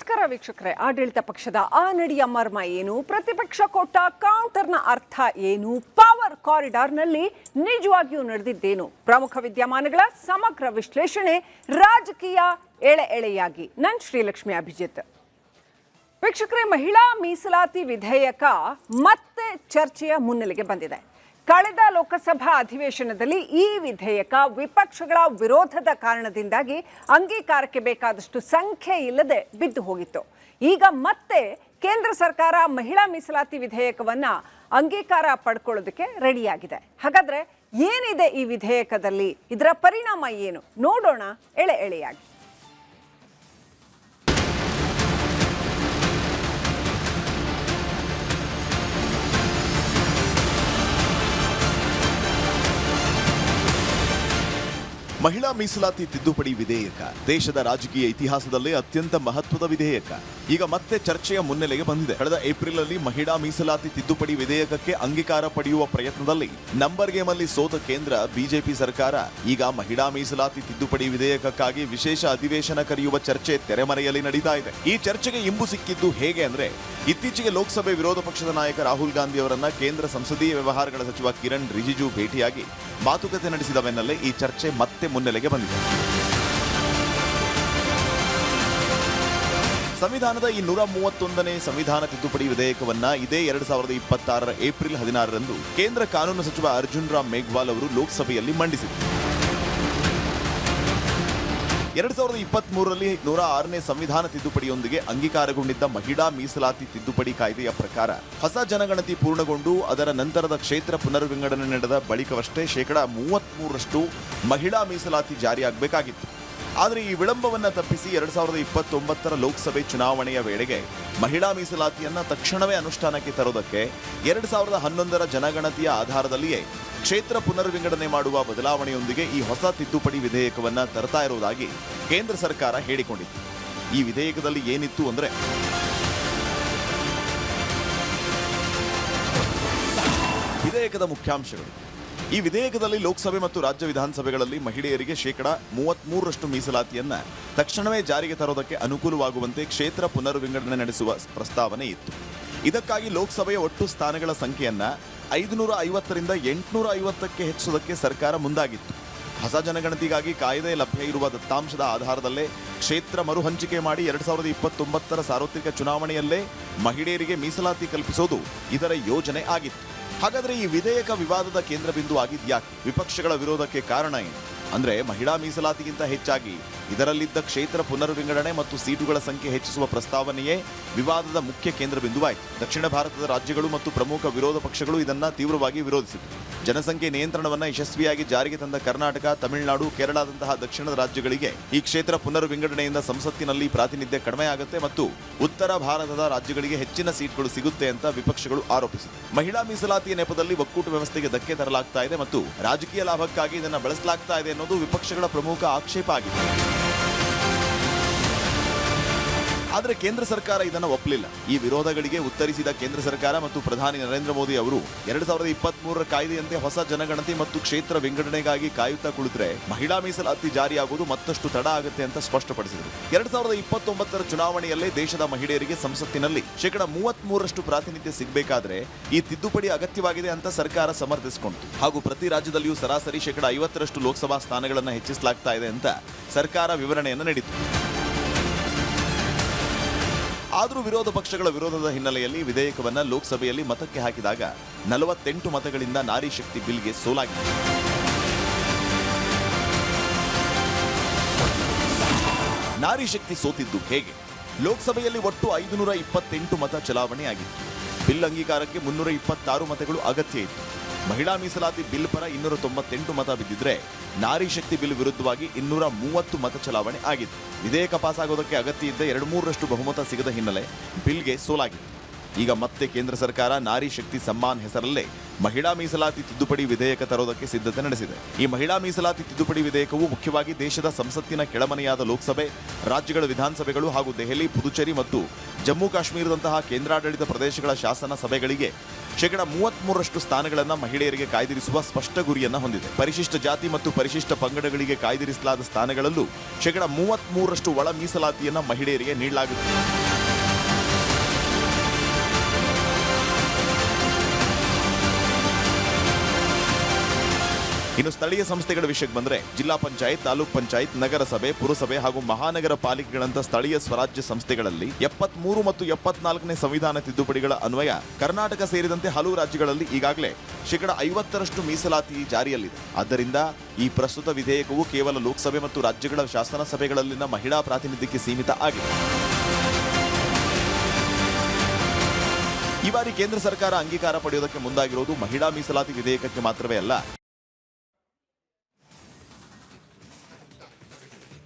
ನಮಸ್ಕಾರ ವೀಕ್ಷಕರೇ. ಆಡಳಿತ ಪಕ್ಷದ ಆ ನಡೆಯ ಮರ್ಮ ಏನು, ಪ್ರತಿಪಕ್ಷ ಕೊಟ್ಟ ಕೌಂಟರ್ನ ಅರ್ಥ ಏನು, ಪವರ್ ಕಾರಿಡಾರ್ನಲ್ಲಿ ನಿಜವಾಗಿಯೂ ನಡೆದಿದ್ದೇನು, ಪ್ರಮುಖ ವಿದ್ಯಮಾನಗಳ ಸಮಗ್ರ ವಿಶ್ಲೇಷಣೆ ರಾಜಕೀಯ ಎಳೆ ಎಳೆಯಾಗಿ. ನಾನು ಶ್ರೀಲಕ್ಷ್ಮಿ ಅಭಿಜಿತ್. ವೀಕ್ಷಕರೇ, ಮಹಿಳಾ ಮೀಸಲಾತಿ ವಿಧೇಯಕ ಮತ್ತೆ ಚರ್ಚೆಯ ಮುನ್ನೆಲೆಗೆ ಬಂದಿದೆ. ಕಳೆದ ಲೋಕಸಭಾ ಅಧಿವೇಶನದಲ್ಲಿ ಈ ವಿಧೇಯಕ ವಿಪಕ್ಷಗಳ ವಿರೋಧದ ಕಾರಣದಿಂದಾಗಿ ಅಂಗೀಕಾರಕ್ಕೆ ಬೇಕಾದಷ್ಟು ಸಂಖ್ಯೆ ಇಲ್ಲದೆ ಬಿದ್ದು ಹೋಗಿತ್ತು. ಈಗ ಮತ್ತೆ ಕೇಂದ್ರ ಸರ್ಕಾರ ಮಹಿಳಾ ಮೀಸಲಾತಿ ವಿಧೇಯಕವನ್ನ ಅಂಗೀಕಾರ ಪಡ್ಕೊಳ್ಳೋದಕ್ಕೆ ರೆಡಿಯಾಗಿದೆ. ಹಾಗಾದ್ರೆ ಏನಿದೆ ಈ ವಿಧೇಯಕದಲ್ಲಿ, ಇದರ ಪರಿಣಾಮ ಏನು ನೋಡೋಣ ಎಳೆ ಎಳೆಯಾಗಿ. ಮಹಿಳಾ ಮೀಸಲಾತಿ ತಿದ್ದುಪಡಿ ವಿಧೇಯಕ ದೇಶದ ರಾಜಕೀಯ ಇತಿಹಾಸದಲ್ಲೇ ಅತ್ಯಂತ ಮಹತ್ವದ ವಿಧೇಯಕ ಈಗ ಮತ್ತೆ ಚರ್ಚೆಯ ಮುನ್ನೆಲೆಗೆ ಬಂದಿದೆ. ಕಳೆದ ಏಪ್ರಿಲ್ ಅಲ್ಲಿ ಮಹಿಳಾ ಮೀಸಲಾತಿ ತಿದ್ದುಪಡಿ ವಿಧೇಯಕಕ್ಕೆ ಅಂಗೀಕಾರ ಪಡೆಯುವ ಪ್ರಯತ್ನದಲ್ಲಿ ನಂಬರ್ ಗೇಮ್ ಅಲ್ಲಿ ಸೋತ ಕೇಂದ್ರ ಬಿಜೆಪಿ ಸರ್ಕಾರ ಈಗ ಮಹಿಳಾ ಮೀಸಲಾತಿ ತಿದ್ದುಪಡಿ ವಿಧೇಯಕಕ್ಕಾಗಿ ವಿಶೇಷ ಅಧಿವೇಶನ ಕರೆಯುವ ಚರ್ಚೆ ತೆರೆಮರೆಯಲ್ಲಿ ನಡೀತಾ ಇದೆ. ಈ ಚರ್ಚೆಗೆ ಇಂಬು ಸಿಕ್ಕಿದ್ದು ಹೇಗೆ ಅಂದ್ರೆ, ಇತ್ತೀಚೆಗೆ ಲೋಕಸಭೆ ವಿರೋಧ ಪಕ್ಷದ ನಾಯಕ ರಾಹುಲ್ ಗಾಂಧಿ ಅವರನ್ನ ಕೇಂದ್ರ ಸಂಸದೀಯ ವ್ಯವಹಾರಗಳ ಸಚಿವ ಕಿರಣ್ ರಿಜಿಜು ಭೇಟಿಯಾಗಿ ಮಾತುಕತೆ ನಡೆಸಿದ ಬೆನ್ನಲ್ಲೇ ಈ ಚರ್ಚೆ ಮತ್ತೆ ಮುನ್ನೆಲೆಗೆ ಬಂದಿದೆ. ಸಂವಿಧಾನದ ಈ 131ನೇ ಸಂವಿಧಾನ ತಿದ್ದುಪಡಿ ವಿಧೇಯಕವನ್ನ ಇದೇ 2026 ಏಪ್ರಿಲ್ 16ರಂದು ಕೇಂದ್ರ ಕಾನೂನು ಸಚಿವ ಅರ್ಜುನ್ ರಾಮ್ ಮೇಘ್ವಾಲ್ ಅವರು ಲೋಕಸಭೆಯಲ್ಲಿ ಮಂಡಿಸಿದರು. 2023ರಲ್ಲಿ 106ನೇ ಸಂವಿಧಾನ ತಿದ್ದುಪಡಿಯೊಂದಿಗೆ ಅಂಗೀಕಾರಗೊಂಡಿದ್ದ ಮಹಿಳಾ ಮೀಸಲಾತಿ ತಿದ್ದುಪಡಿ ಕಾಯ್ದೆಯ ಪ್ರಕಾರ ಹೊಸ ಜನಗಣತಿ ಪೂರ್ಣಗೊಂಡು ಅದರ ನಂತರದ ಕ್ಷೇತ್ರ ಪುನರ್ವಿಂಗಡಣೆ ನಡೆದ ಬಳಿಕವಷ್ಟೇ 33% ಮಹಿಳಾ ಮೀಸಲಾತಿ ಜಾರಿಯಾಗಬೇಕಾಗಿತ್ತು. ಆದರೆ ಈ ವಿಳಂಬವನ್ನ ತಪ್ಪಿಸಿ 2029ರ ಲೋಕಸಭೆ ಚುನಾವಣೆಯ ವೇಳೆಗೆ ಮಹಿಳಾ ಮೀಸಲಾತಿಯನ್ನ ತಕ್ಷಣವೇ ಅನುಷ್ಠಾನಕ್ಕೆ ತರೋದಕ್ಕೆ 2011ರ ಜನಗಣತಿಯ ಆಧಾರದಲ್ಲಿಯೇ ಕ್ಷೇತ್ರ ಪುನರ್ವಿಂಗಡಣೆ ಮಾಡುವ ಬದಲಾವಣೆಯೊಂದಿಗೆ ಈ ಹೊಸ ತಿದ್ದುಪಡಿ ವಿಧೇಯಕವನ್ನ ತರ್ತಾ ಇರುವುದಾಗಿ ಕೇಂದ್ರ ಸರ್ಕಾರ ಹೇಳಿಕೊಂಡಿತ್ತು. ಈ ವಿಧೇಯಕದಲ್ಲಿ ಏನಿತ್ತು ಅಂದ್ರೆ, ವಿಧೇಯಕದ ಮುಖ್ಯಾಂಶಗಳು. ಈ ವಿಧೇಯಕದಲ್ಲಿ ಲೋಕಸಭೆ ಮತ್ತು ರಾಜ್ಯ ವಿಧಾನಸಭೆಗಳಲ್ಲಿ ಮಹಿಳೆಯರಿಗೆ 33% ಮೀಸಲಾತಿಯನ್ನ ತಕ್ಷಣವೇ ಜಾರಿಗೆ ತರೋದಕ್ಕೆ ಅನುಕೂಲವಾಗುವಂತೆ ಕ್ಷೇತ್ರ ಪುನರ್ವಿಂಗಡಣೆ ನಡೆಸುವ ಪ್ರಸ್ತಾವನೆ ಇತ್ತು. ಇದಕ್ಕಾಗಿ ಲೋಕಸಭೆಯ ಒಟ್ಟು ಸ್ಥಾನಗಳ ಸಂಖ್ಯೆಯನ್ನ 550ರಿಂದ 850ಕ್ಕೆ ಹೆಚ್ಚಿಸುವುದಕ್ಕೆ ಸರ್ಕಾರ ಮುಂದಾಗಿತ್ತು. ಹೊಸ ಜನಗಣತಿಗಾಗಿ ಕಾಯ್ದೆ ಲಭ್ಯ ಇರುವ ದತ್ತಾಂಶದ ಆಧಾರದಲ್ಲೇ ಕ್ಷೇತ್ರ ಮರುಹಂಚಿಕೆ ಮಾಡಿ 2029ರ ಸಾರ್ವತ್ರಿಕ ಚುನಾವಣೆಯಲ್ಲೇ ಮಹಿಳೆಯರಿಗೆ ಮೀಸಲಾತಿ ಕಲ್ಪಿಸೋದು ಇದರ ಯೋಜನೆ ಆಗಿತ್ತು. ಹಾಗಾದ್ರೆ ಈ ವಿಧೇಯಕ ವಿವಾದದ ಕೇಂದ್ರ ಬಿಂದು ಆಗಿದ್ಯಾಕೆ? ವಿಪಕ್ಷಗಳ ವಿರೋಧಕ್ಕೆ ಕಾರಣ ಏನು ಅಂದ್ರೆ, ಮಹಿಳಾ ಮೀಸಲಾತಿಗಿಂತ ಹೆಚ್ಚಾಗಿ ಇದರಲ್ಲಿದ್ದ ಕ್ಷೇತ್ರ ಪುನರ್ವಿಂಗಡಣೆ ಮತ್ತು ಸೀಟುಗಳ ಸಂಖ್ಯೆ ಹೆಚ್ಚಿಸುವ ಪ್ರಸ್ತಾವನೆಯೇ ವಿವಾದದ ಮುಖ್ಯ ಕೇಂದ್ರ ಬಿಂದುವಾಯಿತು. ದಕ್ಷಿಣ ಭಾರತದ ರಾಜ್ಯಗಳು ಮತ್ತು ಪ್ರಮುಖ ವಿರೋಧ ಪಕ್ಷಗಳು ಇದನ್ನ ತೀವ್ರವಾಗಿ ವಿರೋಧಿಸಿತು. ಜನಸಂಖ್ಯೆ ನಿಯಂತ್ರಣವನ್ನ ಯಶಸ್ವಿಯಾಗಿ ಜಾರಿಗೆ ತಂದ ಕರ್ನಾಟಕ, ತಮಿಳುನಾಡು, ಕೇರಳದಂತಹ ದಕ್ಷಿಣದ ರಾಜ್ಯಗಳಿಗೆ ಈ ಕ್ಷೇತ್ರ ಪುನರ್ವಿಂಗಡಣೆಯಿಂದ ಸಂಸತ್ತಿನಲ್ಲಿ ಪ್ರಾತಿನಿಧ್ಯ ಕಡಿಮೆಯಾಗುತ್ತೆ ಮತ್ತು ಉತ್ತರ ಭಾರತದ ರಾಜ್ಯಗಳಿಗೆ ಹೆಚ್ಚಿನ ಸೀಟ್ಗಳು ಸಿಗುತ್ತೆ ಅಂತ ವಿಪಕ್ಷಗಳು ಆರೋಪಿಸಿತು. ಮಹಿಳಾ ಮೀಸಲಾತಿಯ ನೆಪದಲ್ಲಿ ಒಕ್ಕೂಟ ವ್ಯವಸ್ಥೆಗೆ ಧಕ್ಕೆ ತರಲಾಗ್ತಾ ಇದೆ ಮತ್ತು ರಾಜಕೀಯ ಲಾಭಕ್ಕಾಗಿ ಇದನ್ನು ಬಳಸಲಾಗ್ತಾ ಇದೆ ಅನ್ನೋದು ವಿಪಕ್ಷಗಳ ಪ್ರಮುಖ ಆಕ್ಷೇಪ ಆಗಿದೆ. ಆದರೆ ಕೇಂದ್ರ ಸರ್ಕಾರ ಇದನ್ನು ಒಪ್ಪಲಿಲ್ಲ. ಈ ವಿರೋಧಗಳಿಗೆ ಉತ್ತರಿಸಿದ ಕೇಂದ್ರ ಸರ್ಕಾರ ಮತ್ತು ಪ್ರಧಾನಿ ನರೇಂದ್ರ ಮೋದಿ ಅವರು 2023ರ ಕಾಯ್ದೆಯಂತೆ ಹೊಸ ಜನಗಣತಿ ಮತ್ತು ಕ್ಷೇತ್ರ ವಿಂಗಡಣೆಗಾಗಿ ಕಾಯುತ್ತಾ ಕುಳಿತರೆ ಮಹಿಳಾ ಮೀಸಲಾತಿ ಜಾರಿಯಾಗುವುದು ಮತ್ತಷ್ಟು ತಡ ಆಗುತ್ತೆ ಅಂತ ಸ್ಪಷ್ಟಪಡಿಸಿದರು. 2029ರ ಚುನಾವಣೆಯಲ್ಲೇ ದೇಶದ ಮಹಿಳೆಯರಿಗೆ ಸಂಸತ್ತಿನಲ್ಲಿ 33% ಪ್ರಾತಿನಿಧ್ಯ ಸಿಗಬೇಕಾದ್ರೆ ಈ ತಿದ್ದುಪಡಿ ಅಗತ್ಯವಾಗಿದೆ ಅಂತ ಸರ್ಕಾರ ಸಮರ್ಥಿಸಿಕೊಂಡಿತು. ಹಾಗೂ ಪ್ರತಿ ರಾಜ್ಯದಲ್ಲಿಯೂ ಸರಾಸರಿ 50% ಲೋಕಸಭಾ ಸ್ಥಾನಗಳನ್ನು ಹೆಚ್ಚಿಸಲಾಗ್ತಾ ಇದೆ ಅಂತ ಸರ್ಕಾರ ವಿವರಣೆಯನ್ನು ನೀಡಿತು. ಆದರೂ ವಿರೋಧ ಪಕ್ಷಗಳ ವಿರೋಧದ ಹಿನ್ನೆಲೆಯಲ್ಲಿ ವಿಧೇಯಕವನ್ನ ಲೋಕಸಭೆಯಲ್ಲಿ ಮತಕ್ಕೆ ಹಾಕಿದಾಗ 48 ಮತಗಳಿಂದ ನಾರಿ ಶಕ್ತಿ ಬಿಲ್ಗೆ ಸೋಲಾಗಿದೆ. ನಾರಿ ಶಕ್ತಿ ಸೋತಿದ್ದು ಹೇಗೆ? ಲೋಕಸಭೆಯಲ್ಲಿ ಒಟ್ಟು 528 ಮತ ಚಲಾವಣೆಯಾಗಿತ್ತು. ಬಿಲ್ ಅಂಗೀಕಾರಕ್ಕೆ 326 ಮತಗಳು ಅಗತ್ಯ ಇತ್ತು. ಮಹಿಳಾ ಮೀಸಲಾತಿ ಬಿಲ್ ಪರ 298 ಮತ ಬಿದ್ದಿದ್ರೆ ನಾರಿ ಶಕ್ತಿ ಬಿಲ್ ವಿರುದ್ಧವಾಗಿ 230 ಮತ ಚಲಾವಣೆ ಆಗಿತ್ತು. ವಿಧೇಯಕ ಪಾಸಾಗೋದಕ್ಕೆ ಅಗತ್ಯ ಇದ್ದ 2/3 ಬಹುಮತ ಸಿಗದ ಹಿನ್ನೆಲೆ ಬಿಲ್ಗೆ ಸೋಲಾಗಿದೆ. ಈಗ ಮತ್ತೆ ಕೇಂದ್ರ ಸರ್ಕಾರ ನಾರಿ ಶಕ್ತಿ ಸಮ್ಮಾನ್ ಹೆಸರಲ್ಲೇ ಮಹಿಳಾ ಮೀಸಲಾತಿ ತಿದ್ದುಪಡಿ ವಿಧೇಯಕ ತರೋದಕ್ಕೆ ಸಿದ್ಧತೆ ನಡೆಸಿದೆ. ಈ ಮಹಿಳಾ ಮೀಸಲಾತಿ ತಿದ್ದುಪಡಿ ವಿಧೇಯಕವು ಮುಖ್ಯವಾಗಿ ದೇಶದ ಸಂಸತ್ತಿನ ಕೆಳಮನೆಯಾದ ಲೋಕಸಭೆ, ರಾಜ್ಯಗಳ ವಿಧಾನಸಭೆಗಳು ಹಾಗೂ ದೆಹಲಿ, ಪುದುಚೇರಿ ಮತ್ತು ಜಮ್ಮು ಕಾಶ್ಮೀರದಂತಹ ಕೇಂದ್ರಾಡಳಿತ ಪ್ರದೇಶಗಳ ಶಾಸನ ಸಭೆಗಳಿಗೆ ಶೇಕಡ 33ರಷ್ಟು ಸ್ಥಾನಗಳನ್ನು ಮಹಿಳೆಯರಿಗೆ ಕಾಯ್ದಿರಿಸುವ ಸ್ಪಷ್ಟ ಗುರಿಯನ್ನ ಹೊಂದಿದೆ. ಪರಿಶಿಷ್ಟ ಜಾತಿ ಮತ್ತು ಪರಿಶಿಷ್ಟ ಪಂಗಡಗಳಿಗೆ ಕಾಯ್ದಿರಿಸಲಾದ ಸ್ಥಾನಗಳಲ್ಲೂ ಶೇಕಡ 33ರಷ್ಟು ಒಳ ಮೀಸಲಾತಿಯನ್ನ ಮಹಿಳೆಯರಿಗೆ ನೀಡಲಾಗುತ್ತದೆ. ಇನ್ನು ಸ್ಥಳೀಯ ಸಂಸ್ಥೆಗಳ ವಿಷಯಕ್ಕೆ ಬಂದರೆ ಜಿಲ್ಲಾ ಪಂಚಾಯತ್, ತಾಲೂಕ್ ಪಂಚಾಯತ್, ನಗರಸಭೆ, ಪುರಸಭೆ ಹಾಗೂ ಮಹಾನಗರ ಪಾಲಿಕೆಗಳಂತ ಸ್ಥಳೀಯ ಸ್ವರಾಜ್ಯ ಸಂಸ್ಥೆಗಳಲ್ಲಿ 73 ಮತ್ತು 74ನೇ ಸಂವಿಧಾನ ತಿದ್ದುಪಡಿಗಳ ಅನ್ವಯ ಕರ್ನಾಟಕ ಸೇರಿದಂತೆ ಹಲವು ರಾಜ್ಯಗಳಲ್ಲಿ ಈಗಾಗಲೇ ಶೇಕಡ 50ರಷ್ಟು ಮೀಸಲಾತಿ ಜಾರಿಯಲ್ಲಿದೆ. ಆದ್ದರಿಂದ ಈ ಪ್ರಸ್ತುತ ವಿಧೇಯಕವು ಕೇವಲ ಲೋಕಸಭೆ ಮತ್ತು ರಾಜ್ಯಗಳ ಶಾಸನ ಸಭೆಗಳಲ್ಲಿನ ಮಹಿಳಾ ಪ್ರಾತಿನಿಧ್ಯಕ್ಕೆ ಸೀಮಿತ ಆಗಿದೆ. ಈ ಬಾರಿ ಕೇಂದ್ರ ಸರ್ಕಾರ ಅಂಗೀಕಾರ ಪಡೆಯುವುದಕ್ಕೆ ಮುಂದಾಗಿರುವುದು ಮಹಿಳಾ ಮೀಸಲಾತಿ ವಿಧೇಯಕಕ್ಕೆ ಮಾತ್ರವೇ ಅಲ್ಲ,